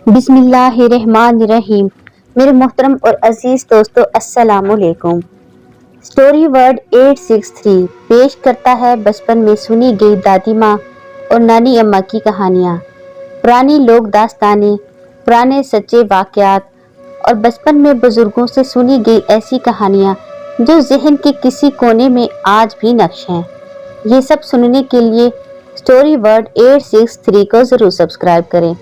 बिस्मिल्लाहिर्रहमानिर्रहीम। मेरे मोहतरम और अजीज दोस्तों, अस्सलाम वालेकुम। स्टोरी वर्ड 863 पेश करता है बचपन में सुनी गई दादी माँ और नानी अम्मा की कहानियाँ, पुरानी लोक दास्तानें, पुराने सच्चे वाक़यात और बचपन में बुजुर्गों से सुनी गई ऐसी कहानियाँ जो ज़हन के किसी कोने में आज भी नक्श हैं। ये सब सुनने के लिए स्टोरी वर्ड 863 को ज़रूर सब्सक्राइब करें।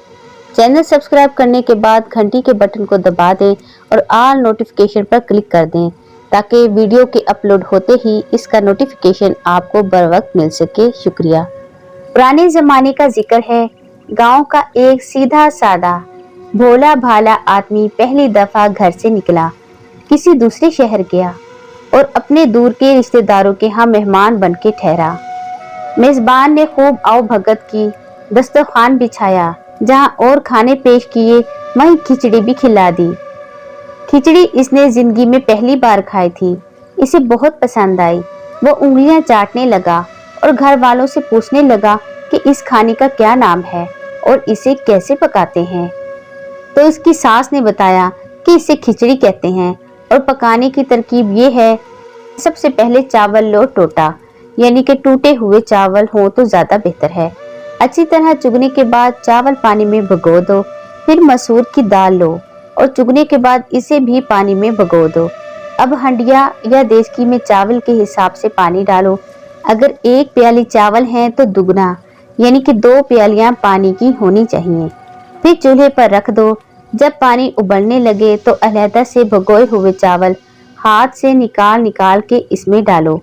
चैनल सब्सक्राइब करने के बाद घंटी के बटन को दबा दें और ऑल नोटिफिकेशन पर क्लिक कर दें ताकि वीडियो के अपलोड होते ही इसका नोटिफिकेशन आपको बर वक्त मिल सके। शुक्रिया। पुराने ज़माने का जिक्र है। गांव का एक सीधा सादा भोला भाला आदमी पहली दफ़ा घर से निकला, किसी दूसरे शहर गया और अपने दूर के रिश्तेदारों के यहाँ मेहमान बन के ठहरा। मेज़बान ने खूब आओ भगत की, दस्तरखान बिछाया, जहाँ और खाने पेश किए वहीं खिचड़ी भी खिला दी। खिचड़ी इसने जिंदगी में पहली बार खाई थी। इसे बहुत पसंद आई। वो उंगलियां चाटने लगा और घर वालों से पूछने लगा कि इस खाने का क्या नाम है और इसे कैसे पकाते हैं। तो इसकी सास ने बताया कि इसे खिचड़ी कहते हैं और पकाने की तरकीब ये है, सबसे पहले चावल लो टोटा, यानी कि टूटे हुए चावल हो तो ज़्यादा बेहतर है। अच्छी तरह चुगने के बाद चावल पानी में भिगो दो, फिर मसूर की दाल लो और चुगने के बाद इसे भी पानी में भिगो दो। अब हंडिया या देचकी में चावल के हिसाब से पानी डालो। अगर 1 प्याली चावल हैं तो दुगना, यानी कि 2 प्यालियां पानी की होनी चाहिए। फिर चूल्हे पर रख दो। जब पानी उबलने लगे तो अलहदा से भिगोए हुए चावल हाथ से निकाल निकाल के इसमें डालो।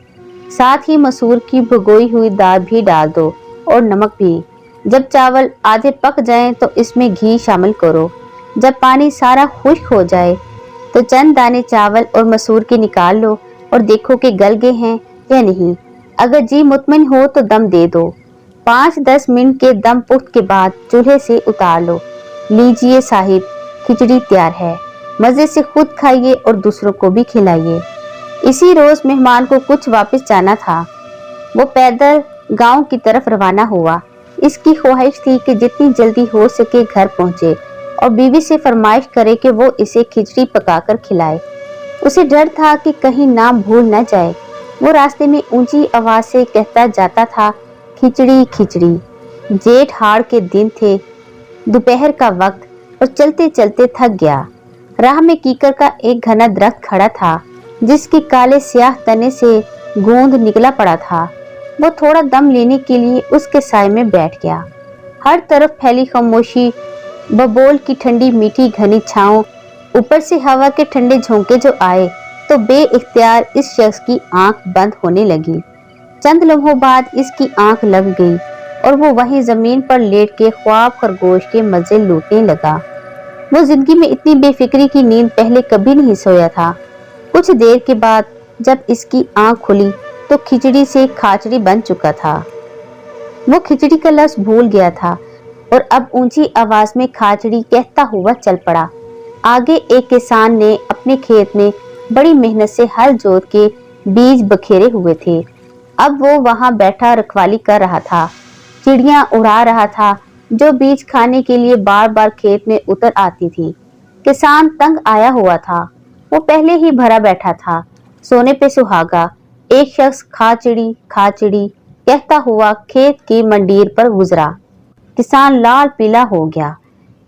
साथ ही मसूर की भिगोई हुई दाल भी डाल दो और नमक भी। जब चावल आधे पक जाएं तो इसमें घी शामिल करो। जब पानी सारा खुश्क हो जाए तो चंद दाने चावल और मसूर के निकाल लो और देखो कि गल गए हैं या नहीं। अगर जी मुतमईन हो तो दम दे दो। 5-10 मिनट के दम पुख्त के बाद चूल्हे से उतार लो। लीजिए साहिब, खिचड़ी तैयार है। मज़े से खुद खाइए और दूसरों को भी खिलाइए। इसी रोज मेहमान को कुछ वापस जाना था। वो पैदल गांव की तरफ रवाना हुआ। इसकी ख्वाहिश थी कि जितनी जल्दी हो सके घर पहुंचे और बीवी से फरमाइश करे कि वो इसे खिचड़ी पकाकर खिलाए। उसे डर था कि कहीं नाम भूल न जाए। वो रास्ते में ऊंची आवाज से कहता जाता था, खिचड़ी खिचड़ी। जेठ हाड़ के दिन थे, दोपहर का वक्त, और चलते चलते थक गया। राह में कीकर का एक घना दरख्त खड़ा था जिसके काले स्याह तने से गोंद निकला पड़ा था। वो थोड़ा दम लेने के लिए उसके साए में बैठ गया। हर तरफ फैली खामोशी, बबोल की ठंडी मीठी घनी छांव, ऊपर से हवा के ठंडे झोंके जो आए तो बेइख्तियार इस शख्स की आंख बंद होने लगी। चंद लम्हों बाद इसकी आंख लग गई और वो वहीं जमीन पर लेट के ख्वाब खरगोश के मजे लूटने लगा। वो जिंदगी में इतनी बेफिक्री की नींद पहले कभी नहीं सोया था। कुछ देर के बाद जब इसकी आंख खुली तो खिचड़ी से खाचड़ी बन चुका था। वो खिचड़ी का लफ्ज़ भूल गया था और अब ऊंची आवाज में खाचड़ी कहता हुआ चल पड़ा। आगे एक किसान ने अपने खेत में बड़ी मेहनत से हल जोत के बीज बखेरे हुए थे। अब वो वहां बैठा रखवाली कर रहा था, चिड़ियां उड़ा रहा था जो बीज खाने के लिए बार बार खेत में उतर आती थी। किसान तंग आया हुआ था। वो पहले ही भरा बैठा था, सोने पे सुहागा। एक शख्स खाचड़ी खाचड़ी कहता हुआ खेत की मंडीर पर गुजरा। किसान लाल पीला हो गया।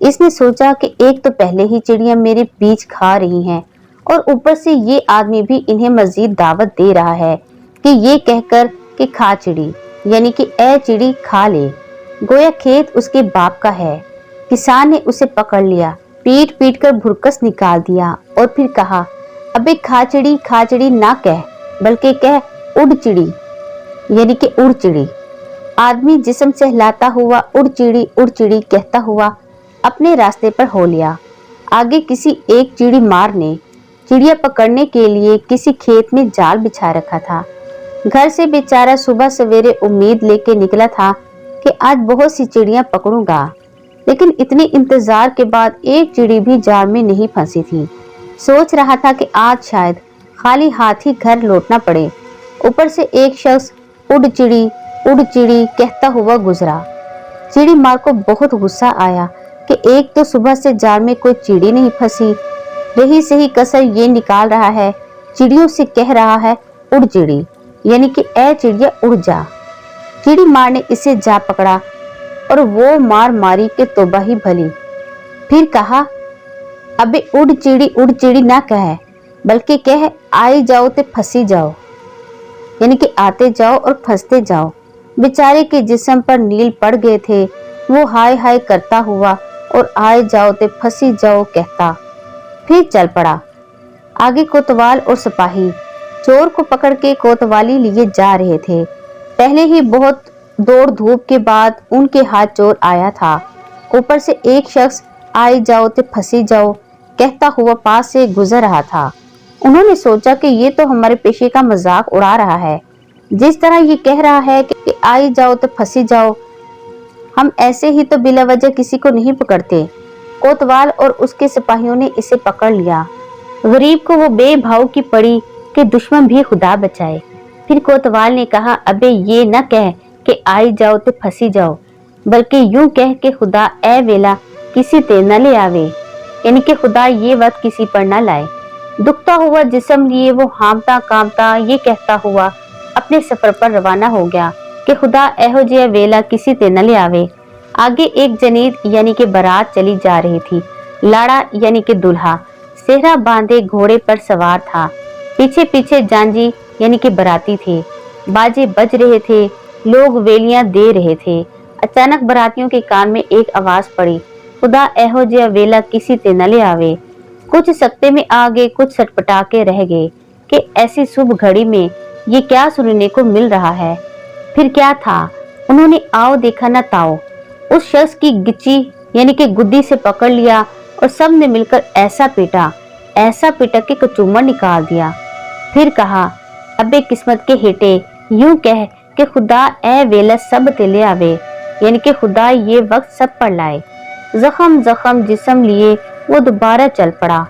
इसने सोचा कि एक तो पहले ही चिड़ियां मेरे बीज खा रही हैं और ऊपर से ये आदमी भी इन्हें मजीद दावत दे रहा है कि ये कहकर कि खाचड़ी, यानी कि ए चिड़ी खा ले, गोया खेत उसके बाप का है। किसान ने उसे पकड़ लिया, पीट पीट कर भुरकस निकाल दिया और फिर कहा, अबे खाचड़ी खाचड़ी ना कह, बल्कि कह उड़ चिड़ी, यानी कि उड़ चिड़ी। आदमी जिस्म से हिलाता हुआ उड़ चिड़ी कहता हुआ अपने रास्ते पर हो लिया। आगे किसी एक चिड़ी मार ने चिड़िया पकड़ने के लिए किसी खेत में जाल बिछा रखा था। घर से बेचारा सुबह सवेरे उम्मीद लेके निकला था कि आज बहुत सी चिड़ियां पकड़ूंगा, लेकिन इतने इंतजार के बाद एक चिड़ी भी जाल में नहीं फंसी थी। सोच रहा था कि आज शायद खाली हाथ ही घर लौटना पड़े। ऊपर से एक शख्स उड़ चिड़ी कहता हुआ गुजरा। चिड़ी मार को बहुत गुस्सा आया। कि एक तो सुबह से जाड़ में कोई चिड़ी नहीं फंसी, रही सही कसर ये निकाल रहा है, चिड़ियों से कह रहा है उड़ चिड़ी, यानी कि ए चिड़िया उड़ जा। चिड़ी मार ने इसे जा पकड़ा और वो मार मारी के तौबा ही भली। फिर कहा, अबे उड़ चिड़ी ना कहे, बल्कि कह आई जाओ ते फंसी जाओ, यानी कि आते जाओ और फंसते जाओ। बेचारे के जिस्म पर नील पड़ गए थे। वो हाय हाय करता हुआ और आए जाओ ते फंसी जाओ कहता फिर चल पड़ा। आगे कोतवाल और सिपाही चोर को पकड़ के कोतवाली लिए जा रहे थे। पहले ही बहुत दौड़ धूप के बाद उनके हाथ चोर आया था। ऊपर से एक शख्स आई जाओ ते फंसी जाओ कहता हुआ पास से गुजर रहा था। उन्होंने सोचा कि ये तो हमारे पेशे का मजाक उड़ा रहा है। जिस तरह ये कह रहा है कि आई जाओ तो फंसी जाओ, हम ऐसे ही तो बिला वजह किसी को नहीं पकड़ते। कोतवाल और उसके सिपाहियों ने इसे पकड़ लिया। गरीब को वो बेभाव की पड़ी कि दुश्मन भी खुदा बचाए। फिर कोतवाल ने कहा, अबे ये न कह कि आई जाओ तो फंसी जाओ, बल्कि यूं कह के खुदा ए वेला किसी ते न ले आवे, यानी कि खुदा ये वक्त किसी पर न लाए। दुखता हुआ जिस्म लिए वो हामता कामता ये कहता हुआ अपने सफर पर रवाना हो गया कि खुदा एहो जिया वेला किसी ते न ले आवे। आगे एक जनीत यानी कि बारात चली जा रही थी। लाड़ा यानी कि दूल्हा सेहरा बांधे घोड़े पर सवार था। पीछे पीछे जांजी यानी कि बराती थे। बाजे बज रहे थे, लोग वेलियां दे रहे थे। अचानक बरातियों के कान में एक आवाज पड़ी, खुदा एहो जिया वेला किसी ते न ले आवे। कुछ सकते में आ गए, कुछ सटपटा के रह गए कि ऐसी शुभ घड़ी में ये क्या सुनने को मिल रहा है। फिर क्या था, उन्होंने आओ देखा न ताओ उस शख्स की गिच्ची यानी कि गुद्दी से पकड़ लिया और सब ने मिलकर ऐसा पीटा कि कचूमर निकाल दिया। फिर कहा, अबे किस्मत के हेटे, यूं कह कि खुदा ए वेला सब ते ले आवे, यानी कि खुदा ये वक्त सब पर लाए। जख्म जिस्म लिए वो दोबारा चल पड़ा।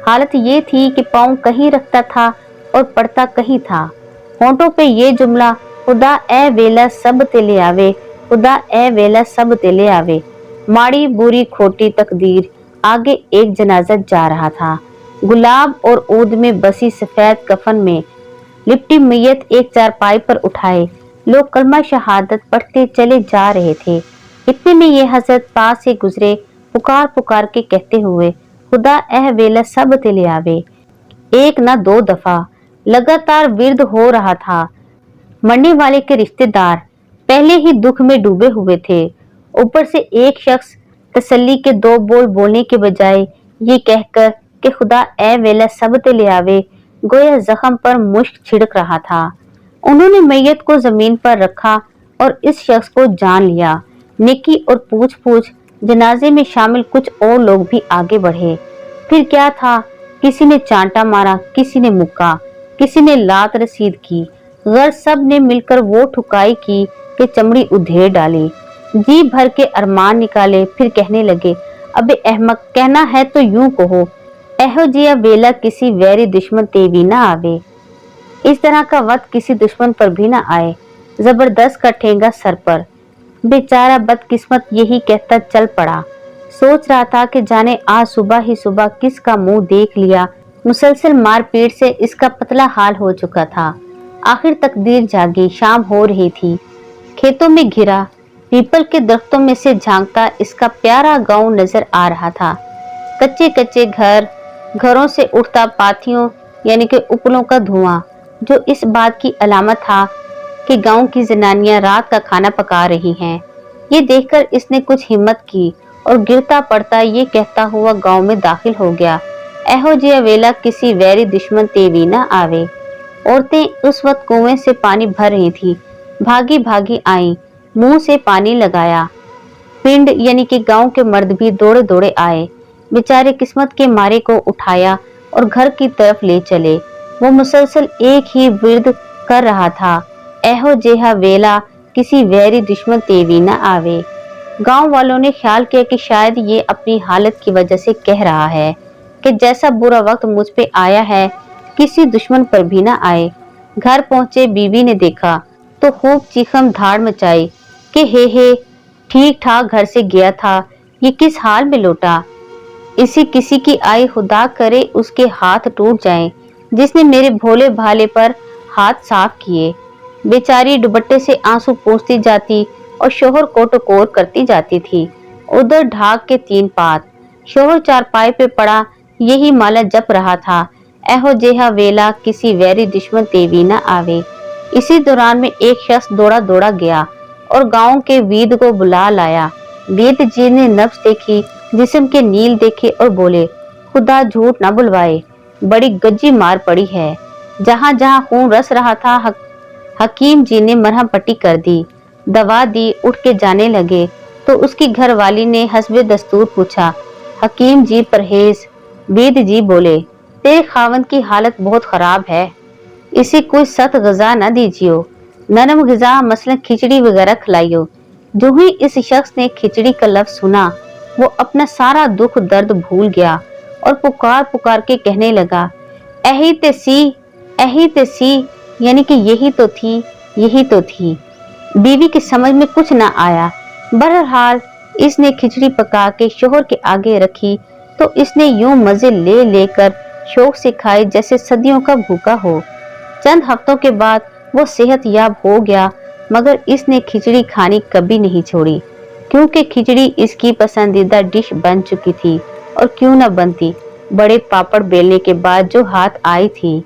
हालत ये थी कि पाँव कहीं रखता था और पड़ता कहीं था। होंठों पे ये जुमला, खुदा ए वेला सब ते ले आवे, खुदा ए वेला सब ते ले आवे। माड़ी बुरी खोटी तकदीर। आगे एक जनाजा जा रहा था। गुलाब और ऊद में बसी सफेद कफन में लिपटी मैयत एक चारपाई पर उठाए लोग कलमा शहादत पढ़ते चले जा रहे थे। इतने में ये हजरत पास से गुजरे, पुकार पुकार के कहते हुए, खुदा एह वेला सब ते ले आवे। एक न दो दफा लगातार विर्द हो रहा था। मरने वाले के रिश्तेदार पहले ही दुख में डूबे हुए थे। ऊपर से एक शख्स तसल्ली के दो बोल बोलने के बजाय ये कहकर कि खुदा ए वेला सब ते ले आवे, गोया जख्म पर मुश्क छिड़क रहा था। उन्होंने मैयत को जमीन पर रखा और इस शख्स को जान लिया। नेकी और पूछ जनाजे में शामिल कुछ और लोग भी आगे बढ़े। फिर क्या था, किसी ने चांटा मारा, किसी ने मुक्का, किसी ने लात रसीद की। गर्ज सब ने मिलकर वो ठुकाई की कि चमड़ी उधेड़ डाली, जी भर के अरमान निकाले। फिर कहने लगे, अबे अहमक, कहना है तो यूं कहो, एहो जिया वेला किसी वैरी दुश्मन ते भी ना आवे। इस तरह का वक्त किसी दुश्मन पर भी ना आए। जबरदस्त का ठेंगा सर पर। बेचारा बदकिस्मत यही कहता चल पड़ा। सोच रहा था कि जाने आज सुबह ही सुबह किसका मुंह देख लिया। मुसलसल मारपीट से इसका पतला हाल हो चुका था। आखिर तकदीर जागी। शाम हो रही थी। खेतों में घिरा पीपल के दरख्तों में से झांकता इसका प्यारा गांव नजर आ रहा था। कच्चे कच्चे घरों से उठता पाथियों यानी कि उपलों का धुआं, जो इस बात की अलामत था कि गांव की जनानियां रात का खाना पका रही हैं। ये देखकर इसने कुछ हिम्मत की और गिरता पड़ता ये कहता हुआ गांव में दाखिल हो गया, एहो जिया वेला किसी वैरी दुश्मन ते भी ना आवे। औरतें उस वक्त कुएं से पानी भर रही थी। भागी भागी आई, मुंह से पानी लगाया। पिंड यानी कि गांव के मर्द भी दौड़े दौड़े आए। बेचारे किस्मत के मारे को उठाया और घर की तरफ ले चले। वो मुसलसल एक ही विर्द कर रहा था, एहो जेहा वेला किसी वैरी दुश्मन ते भी न आवे। गांव वालों ने ख्याल किया कि शायद ये अपनी हालत की वजह से कह रहा है कि जैसा बुरा वक्त मुझ पे आया है किसी दुश्मन पर भी ना आए। घर पहुंचे बीवी ने देखा तो खूब चीखम धाड़ मचाई कि हे ठीक ठाक घर से गया था, ये किस हाल में लौटा? इसी किसी की आई, खुदा करे उसके हाथ टूट जाएं, जिसने मेरे भोले भाले पर हाथ साफ किए। बेचारी दुपट्टे से आंसू पोंछती जाती और शोहर को टकोर करती जाती थी। उधर ढाक के 3 पात शोहर चारपाई पे पड़ा यही माला जप रहा था, एहो जेहा वेला किसी वैरी दुश्मन तेवी न आवे। इसी दौरान में एक शख्स दौड़ा दौड़ा गया और गांव के वीद को बुला लाया। वीद जी ने नब्ज देखी, जिस्म के नील देखे और बोले, खुदा झूठ न बुलवाए, बड़ी गज्जी मार पड़ी है। जहां जहां खून रस रहा था हकीम जी ने मरहम पट्टी कर दी, दवा दी, उठ के जाने लगे तो उसकी घरवाली ने हस्बे दस्तूर पूछा, हकीम जी परहेज? वीद जी बोले, तेरे खावंद की हालत बहुत खराब है, इसे कोई सख्त गजा न दीजियो, नरम ग़िज़ा मसलन खिचड़ी वगैरह खिलाइयो। जो ही इस शख्स ने खिचड़ी का लफ्ज सुना, वो अपना सारा दुख दर्द भूल गया और पुकार पुकार के कहने लगा, एही ते सी, यानी कि यही तो थी, यही तो थी। बीवी की समझ में कुछ ना आया। बहरहाल इसने खिचड़ी पका के शोहर के आगे रखी तो इसने यूं मजे ले लेकर शौक से खाए जैसे सदियों का भूखा हो। चंद हफ्तों के बाद वो सेहत याब हो गया, मगर इसने खिचड़ी खानी कभी नहीं छोड़ी, क्योंकि खिचड़ी इसकी पसंदीदा डिश बन चुकी थी। और क्यों न बनती, बड़े पापड़ बेलने के बाद जो हाथ आई थी